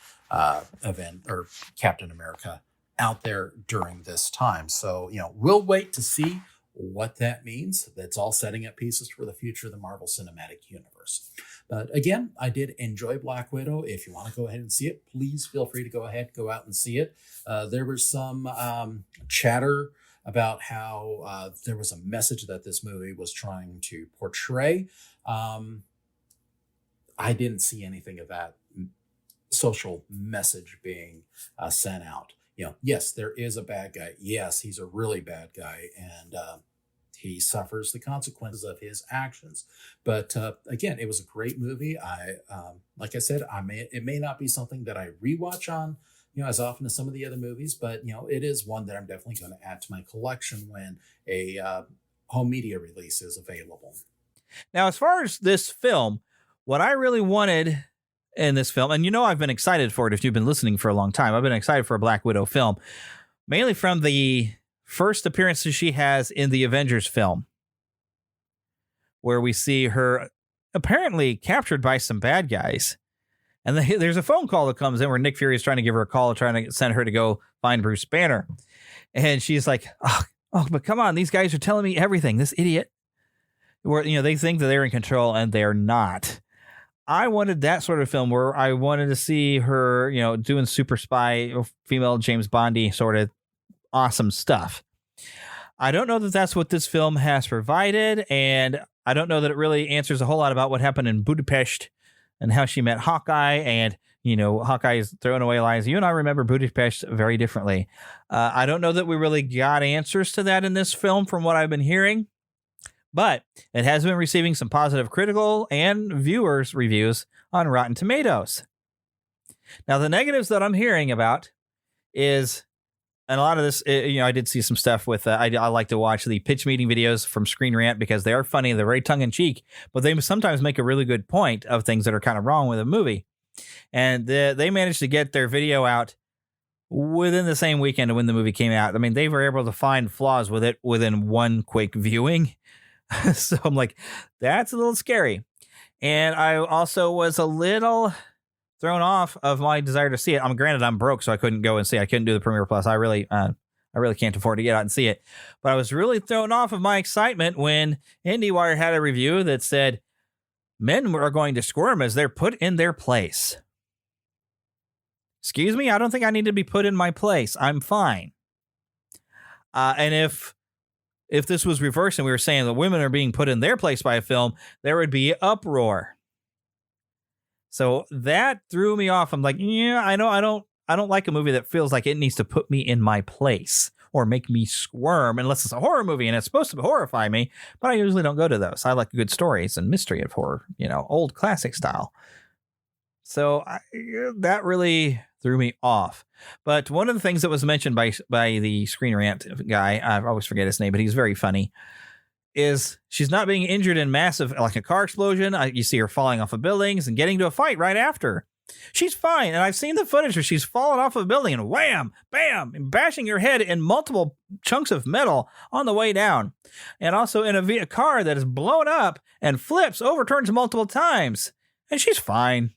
event or Captain America out there during this time. So, we'll wait to see what that means. That's all setting up pieces for the future of the Marvel Cinematic Universe. But again, I did enjoy Black Widow. If you want to go ahead and see it, please feel free to go out and see it. There was some chatter about how there was a message that this movie was trying to portray. I didn't see anything of that social message being sent out. Yes, there is a bad guy. Yes, he's a really bad guy, and he suffers the consequences of his actions. But again, it was a great movie. Like I said, it may not be something that I rewatch on as often as some of the other movies, but it is one that I'm definitely going to add to my collection when a home media release is available. Now, as far as this film, what I really wanted in this film, and I've been excited for it if you've been listening for a long time. I've been excited for a Black Widow film, mainly from the first appearances she has in the Avengers film, where we see her apparently captured by some bad guys. And there's a phone call that comes in where Nick Fury is trying to give her a call, trying to send her to go find Bruce Banner. And she's like, oh, but come on, these guys are telling me everything. This idiot. Where, they think that they're in control and they're not. I wanted that sort of film where I wanted to see her, doing super spy, female James Bondy sort of awesome stuff. I don't know that that's what this film has provided, and I don't know that it really answers a whole lot about what happened in Budapest and how she met Hawkeye, and Hawkeye is throwing away lines. You and I remember Budapest very differently. I don't know that we really got answers to that in this film from what I've been hearing. But it has been receiving some positive critical and viewers' reviews on Rotten Tomatoes. Now, the negatives that I'm hearing about is, and a lot of this, I did see some stuff with, I like to watch the pitch meeting videos from Screen Rant because they are funny. They're very tongue-in-cheek, but they sometimes make a really good point of things that are kind of wrong with a movie. And they managed to get their video out within the same weekend of when the movie came out. I mean, they were able to find flaws with it within one quick viewing. So I'm like, that's a little scary. And I also was a little thrown off of my desire to see it. Granted, I'm broke, so I couldn't go and see it. I couldn't do the Premiere Plus. I really can't afford to get out and see it. But I was really thrown off of my excitement when IndieWire had a review that said, men are going to squirm as they're put in their place. Excuse me? I don't think I need to be put in my place. I'm fine. And if this was reversed and we were saying the women are being put in their place by a film, there would be uproar. So that threw me off. I'm like, yeah, I know I don't like a movie that feels like it needs to put me in my place or make me squirm unless it's a horror movie and it's supposed to horrify me. But I usually don't go to those. I like good stories and mystery of horror, old classic style. So that really threw me off. But one of the things that was mentioned by the Screen Rant guy, I always forget his name, but he's very funny, is she's not being injured in massive, like a car explosion. You see her falling off of buildings and getting to a fight right after. She's fine. And I've seen the footage where she's fallen off of a building and wham, bam, and bashing her head in multiple chunks of metal on the way down. And also in a car that is blown up and flips, overturns multiple times. And she's fine.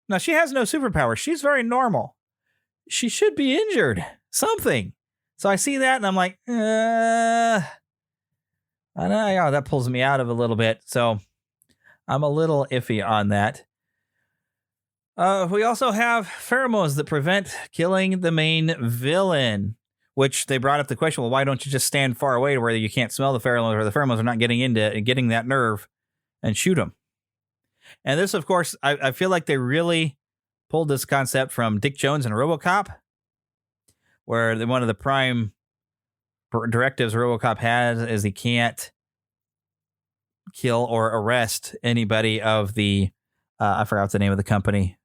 Now, she has no superpowers. She's very normal. She should be injured. Something. So I see that and I'm like, I know that pulls me out of a little bit. So I'm a little iffy on that. We also have pheromones that prevent killing the main villain, which they brought up the question, well, why don't you just stand far away to where you can't smell the pheromones or the pheromones are not getting that nerve and shoot them? And this, of course, I feel like they really pulled this concept from Dick Jones and RoboCop, where one of the prime directives RoboCop has is he can't kill or arrest anybody of the, I forgot the name of the company.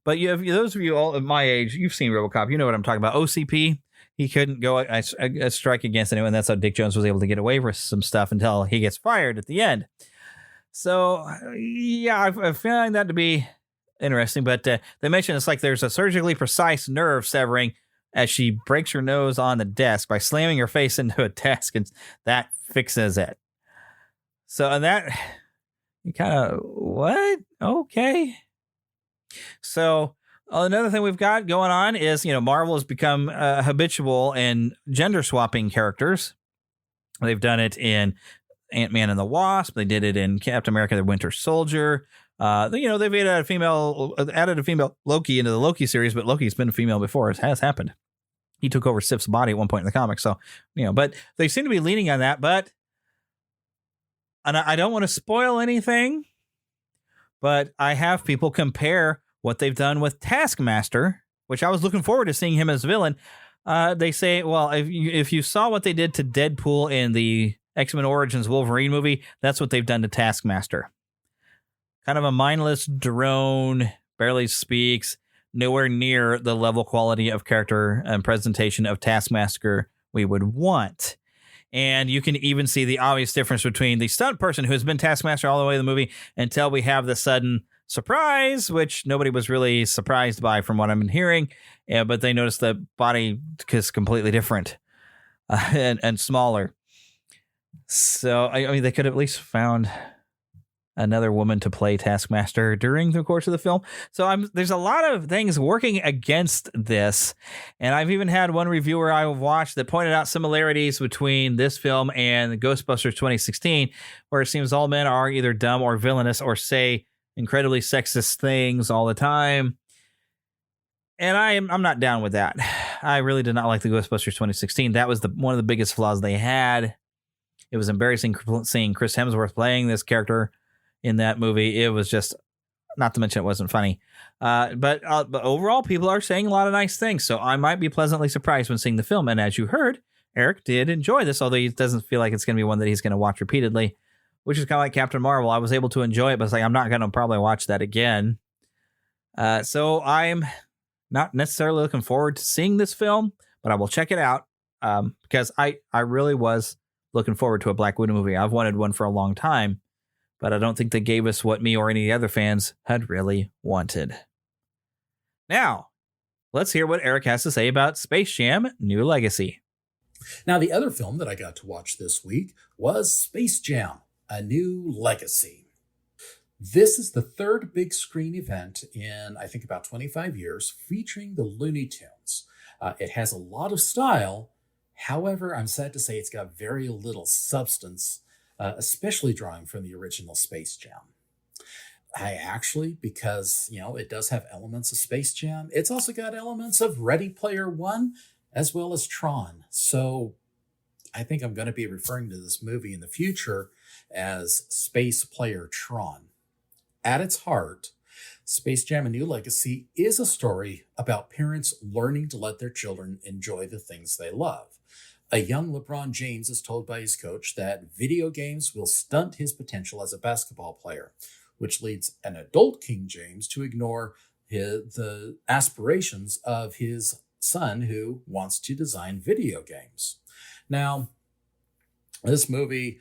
But those of you all of my age, you've seen RoboCop. You know what I'm talking about. OCP, he couldn't go a strike against anyone. That's how Dick Jones was able to get away with some stuff until he gets fired at the end. So, yeah, I find that to be interesting. But they mentioned it's like there's a surgically precise nerve severing as she breaks her nose on the desk by slamming her face into a desk, and that fixes it. So, and that, you kind of, what? Okay. So, another thing we've got going on is, Marvel has become habitual in gender swapping characters. They've done it in Ant-Man and the Wasp. They did it in Captain America: The Winter Soldier. They've added a female Loki into the Loki series, but Loki's been a female before. It has happened. He took over Sif's body at one point in the comics. So, but they seem to be leaning on that. And I don't want to spoil anything, but I have people compare what they've done with Taskmaster, which I was looking forward to seeing him as villain. They say, well, if you saw what they did to Deadpool in the X-Men Origins Wolverine movie, that's what they've done to Taskmaster. Kind of a mindless drone, barely speaks, nowhere near the level quality of character and presentation of Taskmaster we would want. And you can even see the obvious difference between the stunt person who has been Taskmaster all the way in the movie until we have the sudden surprise, which nobody was really surprised by from what I'm hearing. Yeah, but they noticed the body is completely different and smaller. So, I mean, they could have at least found another woman to play Taskmaster during the course of the film. So there's a lot of things working against this. And I've even had one reviewer I watched that pointed out similarities between this film and Ghostbusters 2016, where it seems all men are either dumb or villainous or say incredibly sexist things all the time. And I'm not down with that. I really did not like the Ghostbusters 2016. That was one of the biggest flaws they had. It was embarrassing seeing Chris Hemsworth playing this character in that movie. It was just, not to mention it wasn't funny. But overall, people are saying a lot of nice things. So I might be pleasantly surprised when seeing the film. And as you heard, Eric did enjoy this, although he doesn't feel like it's going to be one that he's going to watch repeatedly, which is kind of like Captain Marvel. I was able to enjoy it, but it's like, I'm not going to probably watch that again. So I'm not necessarily looking forward to seeing this film, but I will check it out because I really was looking forward to a Black Widow movie. I've wanted one for a long time, but I don't think they gave us what me or any other fans had really wanted. Now, let's hear what Eric has to say about Space Jam: New Legacy. Now, the other film that I got to watch this week was Space Jam: A New Legacy. This is the third big screen event in, I think, about 25 years, featuring the Looney Tunes. It has a lot of style. However, I'm sad to say it's got very little substance, especially drawing from the original Space Jam. Because, it does have elements of Space Jam, it's also got elements of Ready Player One as well as Tron. So I think I'm going to be referring to this movie in the future as Space Player Tron. At its heart, Space Jam: A New Legacy is a story about parents learning to let their children enjoy the things they love. A young LeBron James is told by his coach that video games will stunt his potential as a basketball player, which leads an adult King James to ignore the aspirations of his son who wants to design video games. Now, this movie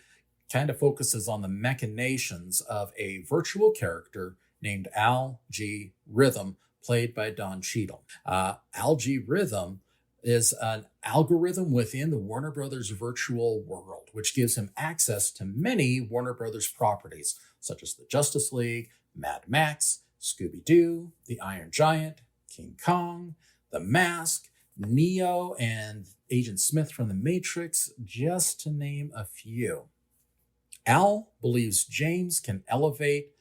kind of focuses on the machinations of a virtual character named Al G. Rhythm, played by Don Cheadle. Al G. Rhythm is an algorithm within the Warner Brothers virtual world, which gives him access to many Warner Brothers properties, such as the Justice League, Mad Max, Scooby-Doo, The Iron Giant, King Kong, The Mask, Neo, and Agent Smith from The Matrix, just to name a few. Al believes James can elevate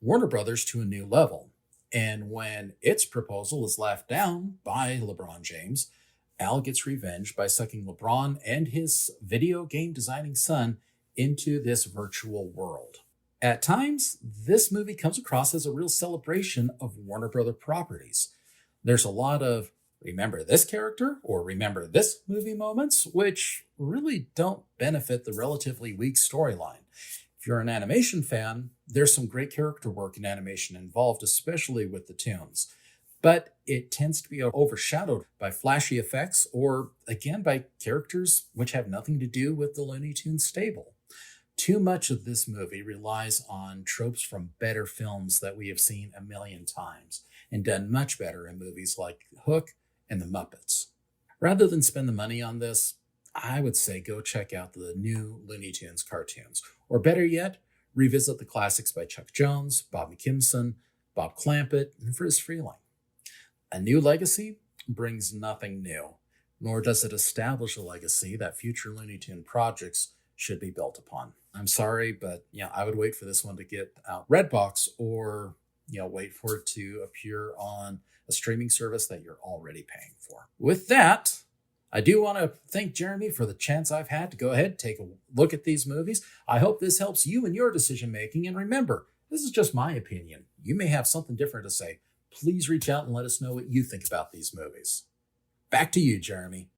Warner Brothers to a new level, and when its proposal is laughed down by LeBron James, Al gets revenge by sucking LeBron and his video game designing son into this virtual world. At times, this movie comes across as a real celebration of Warner Brother properties. There's a lot of remember this character or remember this movie moments, which really don't benefit the relatively weak storyline. If you're an animation fan, there's some great character work in animation involved, especially with the tunes. But it tends to be overshadowed by flashy effects or, again, by characters which have nothing to do with the Looney Tunes stable. Too much of this movie relies on tropes from better films that we have seen a million times and done much better in movies like Hook and The Muppets. Rather than spend the money on this, I would say go check out the new Looney Tunes cartoons. Or better yet, revisit the classics by Chuck Jones, Bob McKimson, Bob Clampett, and Friz Freleng. A New Legacy brings nothing new, nor does it establish a legacy that future Looney Tune projects should be built upon. I'm sorry, but I would wait for this one to get out Redbox or wait for it to appear on a streaming service that you're already paying for. With that, I do want to thank Jeremy for the chance I've had to go ahead and take a look at these movies. I hope this helps you in your decision making. And remember, this is just my opinion. You may have something different to say. please reach out and let us know what you think about these movies. Back to you, Jeremy.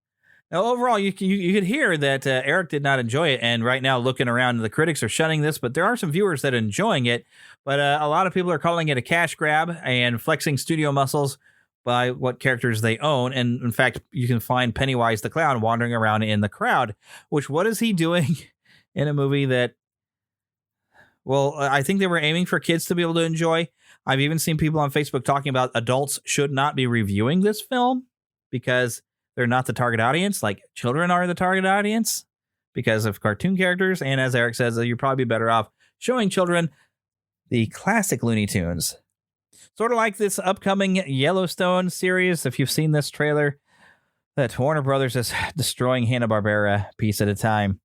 Now, overall, you could hear that Eric did not enjoy it, and right now, looking around, the critics are shunning this, but there are some viewers that are enjoying it, but a lot of people are calling it a cash grab and flexing studio muscles by what characters they own, and in fact, you can find Pennywise the Clown wandering around in the crowd, which, what is he doing in a movie that, well, I think they were aiming for kids to be able to enjoy. I've even seen people on Facebook talking about adults should not be reviewing this film because they're not the target audience. Like, children are the target audience because of cartoon characters. And as Eric says, you'd probably be better off showing children the classic Looney Tunes. Sort of like this upcoming Yellowstone series. If you've seen this trailer, that Warner Brothers is destroying Hanna-Barbera piece at a time.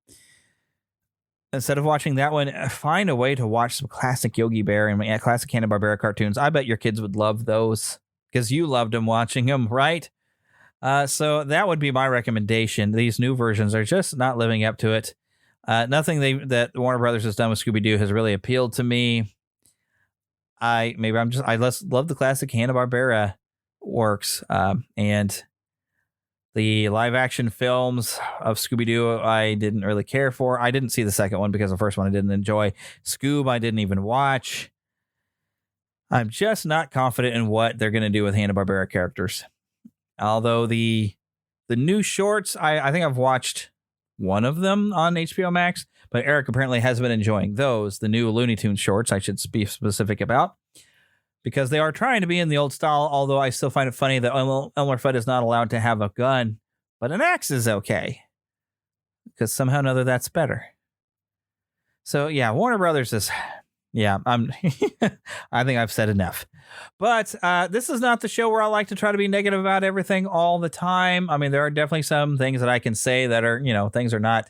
Instead of watching that one, find a way to watch some classic Yogi Bear and classic Hanna-Barbera cartoons. I bet your kids would love those because you loved them watching them, right? So that would be my recommendation. These new versions are just not living up to it. Nothing that Warner Brothers has done with Scooby-Doo has really appealed to me. I love the classic Hanna-Barbera works, and the live-action films of Scooby-Doo I didn't really care for. I didn't see the second one because the first one I didn't enjoy. Scoob I didn't even watch. I'm just not confident in what they're going to do with Hanna-Barbera characters. Although the new shorts, I think I've watched one of them on HBO Max, but Eric apparently has been enjoying those, the new Looney Tunes shorts, I should be specific about, because they are trying to be in the old style, although I still find it funny that Elmer Fudd is not allowed to have a gun, but an axe is okay, because somehow or another that's better. So yeah, Warner Brothers is... Yeah, I think I've said enough. But this is not the show where I like to try to be negative about everything all the time. I mean, there are definitely some things that I can say that are, things are not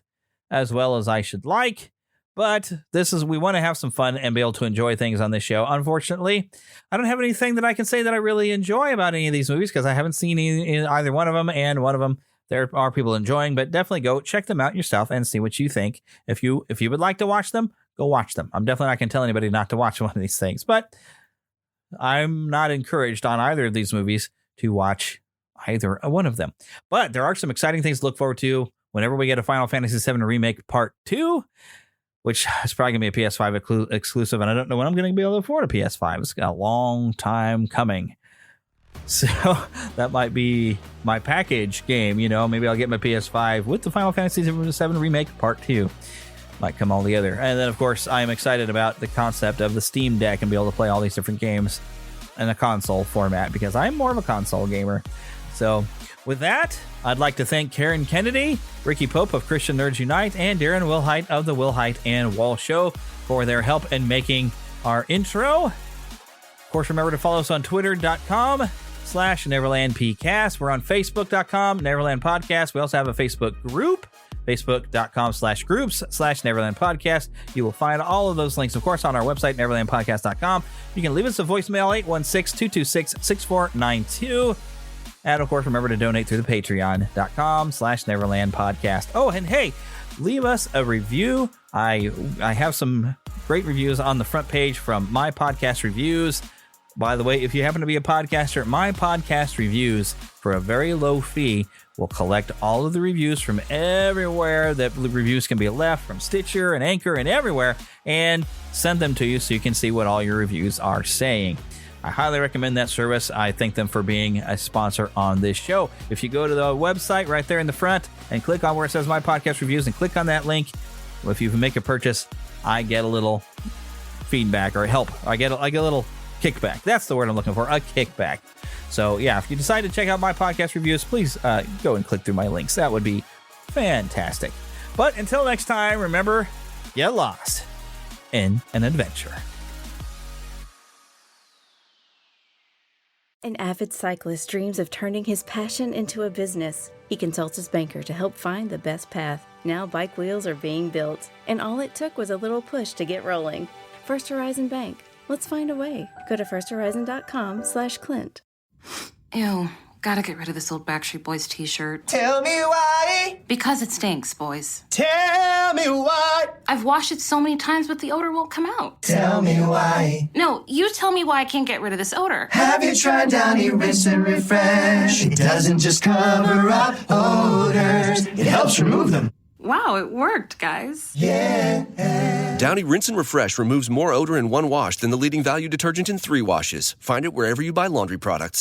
as well as I should like. But we want to have some fun and be able to enjoy things on this show. Unfortunately, I don't have anything that I can say that I really enjoy about any of these movies because I haven't seen either one of them, and one of them there are people enjoying. But definitely go check them out yourself and see what you think. If you would like to watch them, go watch them. I'm definitely not going to tell anybody not to watch one of these things, but I'm not encouraged on either of these movies to watch either one of them. But there are some exciting things to look forward to whenever we get a Final Fantasy VII Remake Part 2, which is probably going to be a PS5 exclusive, and I don't know when I'm going to be able to afford a PS5. It's got a long time coming. So that might be my package game, Maybe I'll get my PS5 with the Final Fantasy VII Remake Part 2. Might come all together. And then, of course, I am excited about the concept of the Steam Deck and be able to play all these different games in a console format because I'm more of a console gamer. So with that, I'd like to thank Karen Kennedy, Ricky Pope of Christian Nerds Unite, and Darren Wilhite of the Wilhite and Wall Show for their help in making our intro. Of course, remember to follow us on twitter.com/NeverlandPcast. We're on Facebook.com, Neverland Podcast. We also have a Facebook group, Facebook.com/groups/Neverland Podcast. You will find all of those links, of course, on our website, NeverlandPodcast.com. You can leave us a voicemail, 816-226-6492. And, of course, remember to donate through the Patreon.com/Neverland Podcast. Oh, and hey, leave us a review. I have some great reviews on the front page from My Podcast Reviews. By the way, if you happen to be a podcaster, My Podcast Reviews, for a very low fee, will collect all of the reviews from everywhere that reviews can be left, from Stitcher and Anchor and everywhere, and send them to you so you can see what all your reviews are saying. I highly recommend that service. I thank them for being a sponsor on this show. If you go to the website right there in the front and click on where it says My Podcast Reviews and click on that link, if you make a purchase, I get a little feedback or help. I get a little kickback. That's the word I'm looking for, a kickback. So yeah, if you decide to check out My Podcast Reviews, please go and click through my links. That would be fantastic. But until next time, remember, get lost in an adventure. An avid cyclist dreams of turning his passion into a business. He consults his banker to help find the best path. Now bike wheels are being built, and all it took was a little push to get rolling. First Horizon Bank. Let's find a way. Go to firsthorizon.com/Clint. Ew, Gotta get rid of this old Backstreet Boys t-shirt. Tell me why. Because it stinks, boys. Tell me why. I've washed it so many times, but the odor won't come out. Tell me why. No, you tell me why I can't get rid of this odor. Have you tried Downy Rinse and Refresh? It doesn't just cover up odors, it helps remove them. Wow, it worked, guys. Yeah. Downy Rinse and Refresh removes more odor in one wash than the leading value detergent in 3 washes. Find it wherever you buy laundry products.